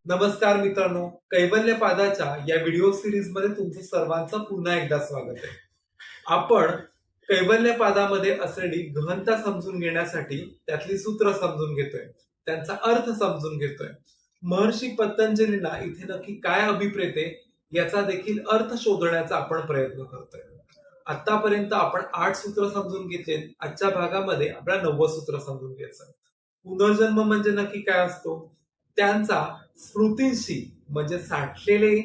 नमस्कार मित्रांनो, कैवल्यपादाच्या या व्हिडिओ सिरीज मध्ये तुमचं सर्वांचं पुन्हा एकदा स्वागत आहे. आपण कैवल्यपादामध्ये असलेली गहनता समजून घेण्यासाठी त्यातली सूत्र समजून घेतोय, त्यांचा अर्थ समजून घेतोय. महर्षी पतंजलींना इथे नक्की काय अभिप्रेत आहे याचा देखील अर्थ शोधण्याचा आपण प्रयत्न करतोय. आतापर्यंत आपण 8 सूत्र समजून घेतले. आजच्या भागामध्ये आपल्याला 9वं सूत्र समजून घ्यायचं. पुनर्जन्म म्हणजे नक्की काय असतो, त्यांचा स्मृतींशी म्हणजे साठलेले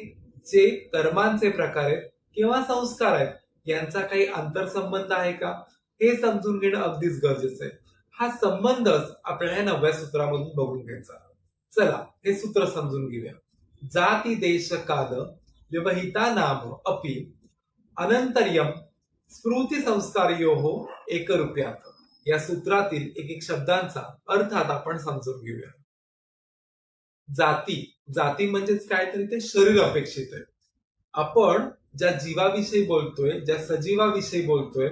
जे कर्मांचे प्रकार आहेत किंवा संस्कार आहेत यांचा काही आंतरसंबंध आहे का, हे समजून घेणं अगदीच गरजेचं आहे. हा संबंधच आपल्याला या 9व्या सूत्रामधून बघून घ्यायचा. चला हे सूत्र समजून घेऊया. जाती देश काल व्यवहिता नाम अपि अनंतर्यम स्मृती संस्कारयोः एकरूप्यात. या सूत्रातील एक एक शब्दांचा अर्थ आता आपण समजून घेऊया. जाती जाती म्हणजेच काय, तरी ते शरीर अपेक्षित आहे. आपण ज्या जीवाविषयी बोलतोय, ज्या सजीवाविषयी बोलतोय,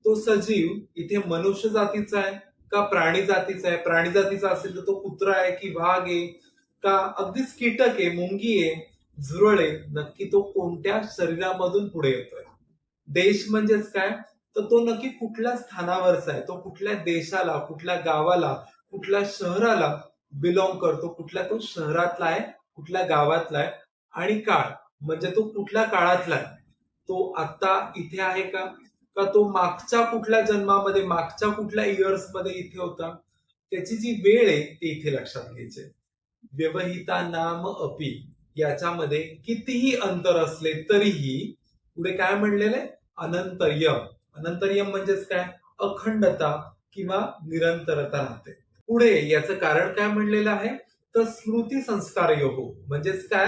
तो सजीव इथे मनुष्य जातीचा आहे का प्राणी जातीचा आहे? प्राणी जातीचा असेल तर तो कुत्रा आहे की वाघ आहे का अगदीच कीटक आहे, मुंगी आहे, झुरळ आहे? नक्की तो कोणत्या शरीरामधून पुढे येतोय? देश म्हणजेच काय, तर तो नक्की कुठल्या स्थानावरचा आहे, तो कुठल्या देशाला, कुठल्या गावाला, कुठल्या शहराला बिलॉंग करतो, कुठल्या तो शहरातला आहे, कुठल्या गावातला आहे. आणि काळ म्हणजे तो कुठल्या काळातला आहे, तो आता इथे आहे का तो मागच्या कुठल्या जन्मामध्ये, मागच्या कुठल्या इयर्स मध्ये इथे होता. त्याची जी वेळ आहे ती इथे लक्षात घ्यायची. व्यवहिता नाम अपि याच्यामध्ये कितीही अंतर असले तरीही पुढे काय म्हणलेलं आहे, अनंतर्यम. अनंतर्यम म्हणजेच काय, अखंडता किंवा निरंतरता राहते. पुढे याचं कारण काय म्हणलेलं आहे, तर स्मृती संस्कार योग म्हणजेच काय,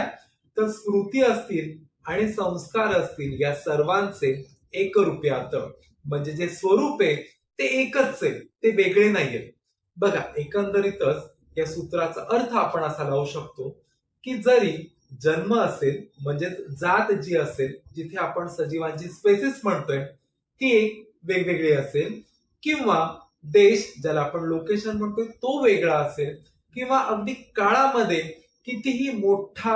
तर स्मृती असतील आणि संस्कार असतील या सर्वांचे एकरूप्यात म्हणजे जे स्वरूप आहे ते एकच आहे, ते वेगळे नाहीये. बघा एकंदरीतच या सूत्राचा अर्थ आपण असा लावू शकतो की जरी जन्म असेल म्हणजे जात जी असेल, जिथे आपण सजीवांची स्पेसिस म्हणतोय ती एक वेगवेगळी असेल, किंवा देश ज्याला आपण लोकेशन म्हणतोय तो वेगळा असेल, किंवा अगदी काळामध्ये कितीही मोठा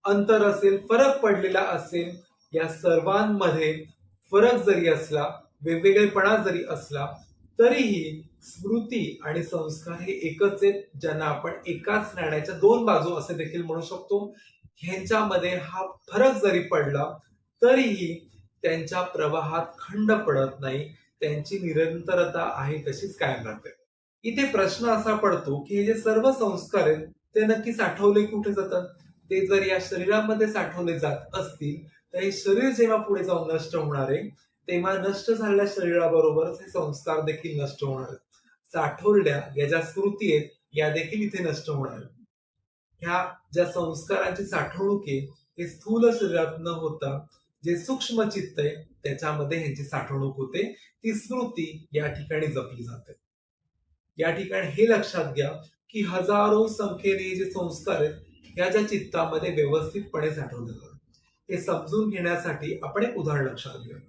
अंतर असेल, फरक पडलेला असेल, या सर्वांमध्ये फरक जरी असला, वेगवेगळेपणा जरी असला, तरीही स्मृती आणि संस्कार हे एकच आहेत, ज्यांना आपण एकाच नाण्याच्या 2 बाजू असे देखील म्हणू शकतो. ह्यांच्यामध्ये हा फरक जरी पडला तरीही त्यांच्या प्रवाहात खंड पडत नाही, त्यांची निरंतरता आहे तशीच कायम राहते. इथे प्रश्न असा पडतो की हे जे सर्व संस्कार आहेत ते नक्की साठवले कुठे जातात? ते जर या शरीरामध्ये साठवले जात असतील तर हे शरीर जेव्हा पुढे जाऊन नष्ट होणार आहे तेव्हा नष्ट झालेल्या शरीराबरोबरच हे संस्कार देखील नष्ट होणार आहेत. साठवल्या या ज्या स्मृती आहेत या देखील इथे नष्ट होणार आहेत. ह्या ज्या संस्कारांची साठवणूक आहे हे स्थूल शरीरात न होता जे सूक्ष्म चित्त आहे त्याच्यामध्ये ह्यांची साठवणूक होते, ती स्मृती या ठिकाणी जपली जाते. या ठिकाणी हे लक्षात घ्या की हजारो संख्येने जे संस्कार आहेत या ज्या चित्तामध्ये व्यवस्थितपणे साठवले जातात. हे समजून घेण्यासाठी आपण एक उदाहरण लक्षात घेऊया.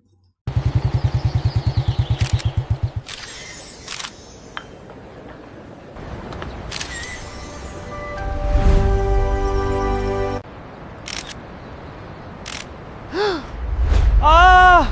आ!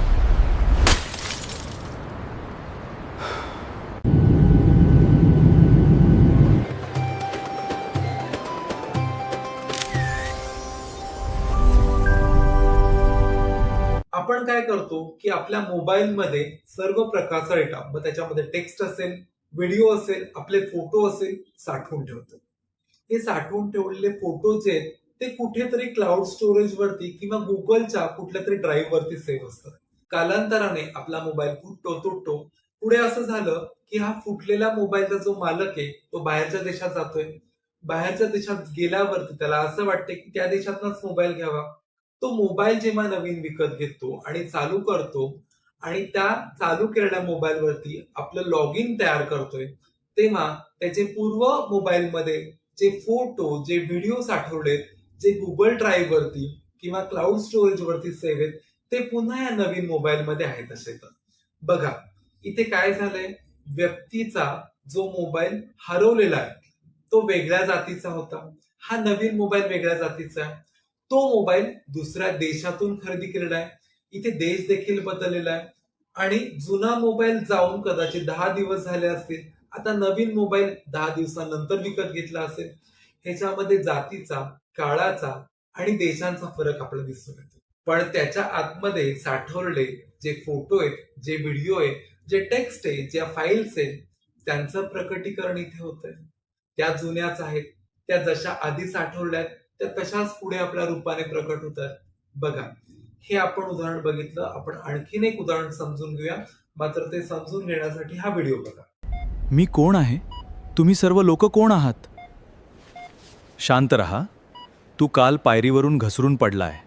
आपण काय करतो की आपल्या मोबाईलमध्ये सर्व प्रकारचा डेटा, मग त्याच्यामध्ये टेक्स्ट असेल, व्हिडिओ असेल, आपले फोटो असेल, साठवून ठेवतो. हे साठवून ठेवलेले फोटो जे आहेत ते कुठेतरी क्लाउड स्टोरेज वरती किंवा गुगलच्या कुठल्या तरी ड्राईव्ह वरती सेव्ह असतात. कालांतराने आपला मोबाईल फुटतो, तुटतो. पुढे असं झालं की हा फुटलेला मोबाईलचा जो मालक आहे तो बाहेरच्या देशात जातोय. बाहेरच्या देशात गेल्यावरती त्याला असं वाटतं की त्या देशातनच मोबाईल घ्यावा. तो मोबाईल जेव्हा नवीन विकत घेतो आणि चालू करतो आणि त्या चालू केलेल्या मोबाईलवरती आपलं लॉग इन तयार करतोय, तेव्हा त्याचे पूर्व मोबाईलमध्ये जे फोटो, जे व्हिडिओ साठवलेत, जे गुगल ड्राईव्ह वरती किंवा क्लाउड स्टोरेज वरती सेव्ह आहेत, ते पुन्हा या नवीन मोबाईलमध्ये आहेत असे. बघा इथे काय झालंय, व्यक्तीचा जो मोबाईल हरवलेला आहे तो वेगळ्या जातीचा होता, हा नवीन मोबाईल वेगळ्या जातीचा आहे. तो मोबाईल दुसऱ्या देशातून खरेदी केलेला आहे. इथे देश देखील बदललेला आहे आणि जुना मोबाईल जाऊन कदाचित 10 दिवस झाले असतील. आता नवीन मोबाईल 10 दिवसानंतर विकत घेतला असेल. ह्याच्यामध्ये जातीचा, काळाचा आणि देशांचा फरक आपल्याला दिसून येतो. पण त्याच्या आतमध्ये साठवलेले जे फोटो आहेत, जे व्हिडिओ आहे, जे टेक्स्ट आहे, ज्या फाईल्स आहेत, त्यांचं प्रकटीकरण इथे होतंय. त्या जुन्याच आहेत. त्या जशा आधी साठवल्यात त्या तशाच पुढे आपल्या रूपाने प्रकट होतात. बघा, हे आपण उदाहरण बघितलं. आपण आणखीन एक उदाहरण समजून घेऊया. मात्र ते समजून घेण्यासाठी हा व्हिडिओ बघा. मी कोण आहे? तुम्ही सर्व लोक कोण आहात? शांत रहा. तू काल पायरीवरून घसरून पडलाय.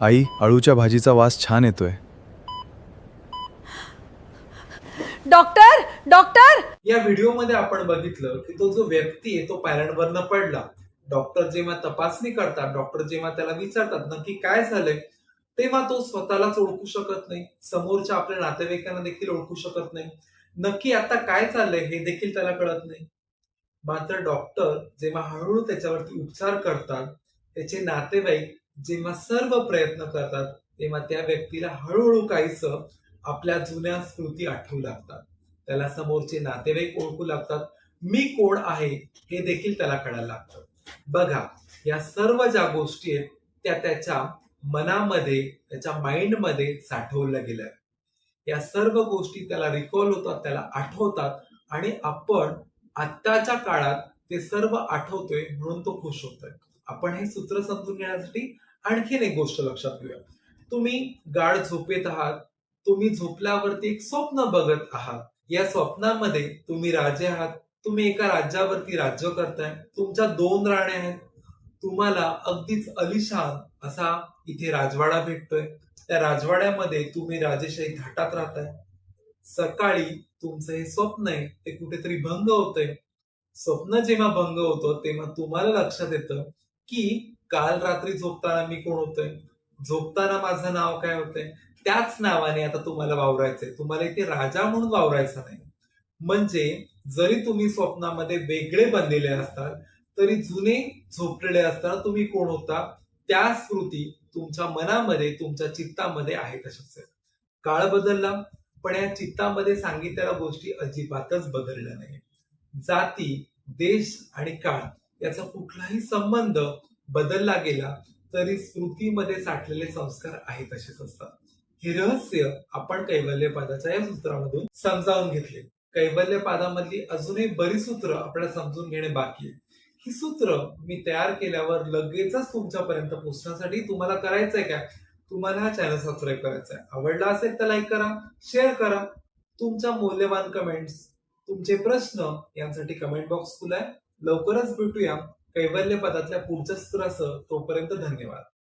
आई, अळूच्या भाजीचा वास छान येतोय. डॉक्टर डॉक्टर या व्हिडिओमध्ये आपण बघितलं की तो जो व्यक्ती आहे तो पायऱ्यांवरनं पडला. डॉक्टर जेव्हा तपासणी करतात, डॉक्टर जेव्हा त्याला विचारतात नक्की काय झालंय, तेव्हा तो स्वतःलाच ओळखू शकत नाही, समोरच्या आपल्या नातेवाईकांना देखील ओळखू शकत नाही. नक्की आता काय चाललंय हे देखील त्याला कळत नाही. मात्र डॉक्टर जेव्हा हळूहळू त्याच्यावरती उपचार करतात, त्याचे नातेवाईक जेव्हा सर्व प्रयत्न करतात, तेव्हा त्या व्यक्तीला हळूहळू काहीसं आपल्या जुन्या स्मृती आठवू लागतात. त्याला समोरचे नातेवाईक ओळखू लागतात. मी कोण आहे हे देखील त्याला कळायला लागतं. बघा, या सर्व ज्या गोष्टी आहेत त्या त्याच्या मनामध्ये, त्याच्या माइंडमध्ये साठवल्या गेल्या. या सर्व गोष्टी त्याला रिकॉल होतात, त्याला आठवतात आणि आपण आत्ताच्या काळात ते सर्व आठवतोय म्हणून तो खुश होतोय. आपण हे सूत्र समजून घेण्यासाठी आणखीन एक गोष्ट लक्षात घेऊया. तुम्ही गाढ झोपेत आहात. तुम्ही झोपल्यावरती एक स्वप्न बघत आहात. या स्वप्नामध्ये तुम्ही राजे आहात. तुम्ही एका राज्यावरती राज्य करताय. तुमच्या 2 राण्या आहेत. तुम्हाला अगदीच अलिशान असा इथे राजवाडा भेटतोय. त्या राजवाड्यामध्ये तुम्ही राजेशाही थाटात राहताय. सकाळी तुमचं हे स्वप्न आहे ते कुठेतरी भंग होतंय. स्वप्न जेव्हा भंग होतं तेव्हा तुम्हाला लक्षात येतं की काल रात्री झोपताना मी कोण होतोय, झोपताना माझं नाव काय होतंय. त्याच नावाने आता तुम्हाला वावरायचंय. तुम्हाला इथे राजा म्हणून वावरायचं नाही. म्हणजे जरी तुम्ही स्वप्नामध्ये वेगळे बनलेले असतात तरी जुने झोपलेले असताना तुम्ही कोण होता त्या स्मृती तुमच्या मनामध्ये, तुमच्या चित्तामध्ये आहे तशाच आहेत. काळ बदलला पण या चित्तामध्ये सांगितलेल्या गोष्टी अजिबातच बदलल्या नाही. जाती, देश आणि काळ याचा कुठलाही संबंध बदलला गेला तरी स्मृतीमध्ये साठलेले संस्कार आहेत तसेच असतात. हे रहस्य आपण कैवल्यपादाच्या या सूत्रामधून समजावून घेतले. कैवल्यपादामधली अजूनही बरीच सूत्र आपल्याला समजून घेणे बाकी आहे. ही सूत्र मी तयार केल्यावर लगेचच तुमच्यापर्यंत पोहोचण्यासाठी तुम्हाला करायचंय काय? तुम्हाला हा चॅनल सबस्क्राईब करायचा आहे. आवडला असेल तर लाईक करा, शेअर करा. तुमच्या मौल्यवान कमेंट्स, तुमचे प्रश्न यांसाठी कमेंट बॉक्स खुला आहे. लवकरच भेटूया कैवल्यपदातल्या पुढच्या सूत्रासह. तोपर्यंत धन्यवाद.